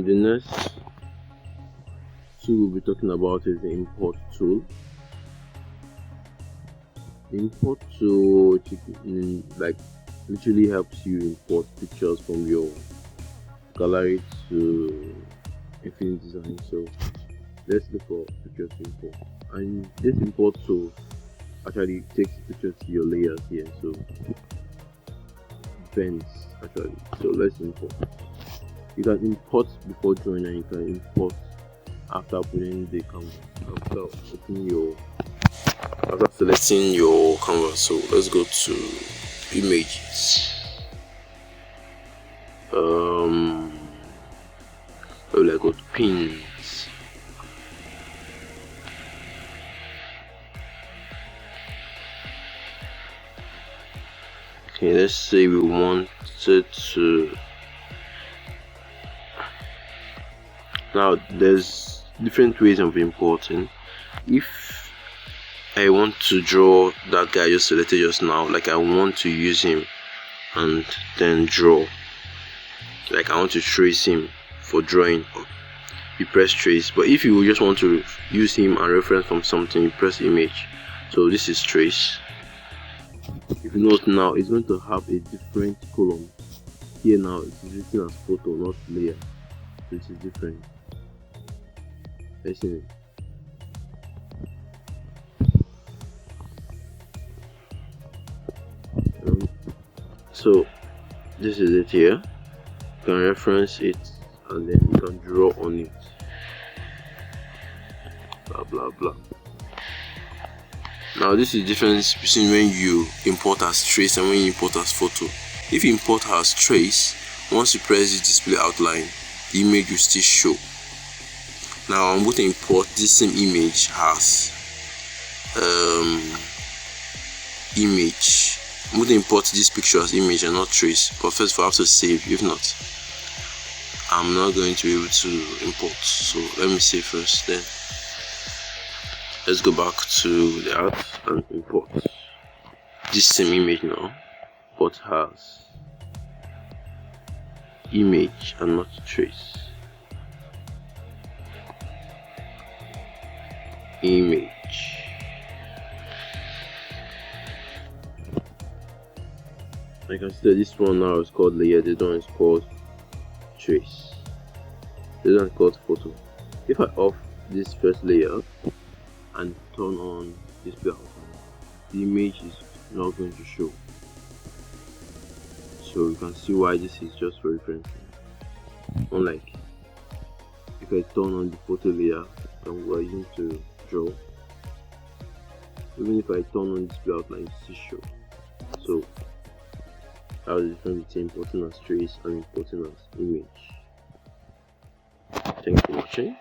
The next tool we'll be talking about is the import tool. The import tool literally helps you import pictures from your gallery to Infinite Design. So let's look for pictures to import, and this import tool actually takes pictures to your layers here. So depends actually. So let's import. You can import before drawing, and you can import after putting the canvas, after selecting your canvas. So let's go to images. Let's go to pins. Okay, let's say we wanted to. Now there's different ways of importing. If I want to draw that guy I just selected just now, like I want to use him and then draw, like I want to trace him for drawing, you press trace. But if you just want to use him and reference from something, you press image. So this is trace. If you note now, it's going to have a different column here. Now it's written as photo, not layer. So it is different. I see it. So this is it here. You can reference it and then you can draw on it. Blah blah blah. Now this is the difference between when you import as trace and when you import as photo. If you import as trace, once you press the display outline, the image will still show. Now I'm going to import this same image as image. I'm going to import this picture as image and not trace, but first I have to save. If not, I'm not going to be able to import. So let me save first, then let's go back to the art and import this same image now, but has image and not trace. Image. Like I said, this one now is called layer, this one is called trace, this one is called photo. If I off this first layer and turn on display outline, the image is not going to show. So you can see why this is just for reference. Unlike if I turn on the photo layer and we're using to draw, even if I turn on display outline, it still show. So that was the difference between importing as trace and importing as image. Thanks for watching.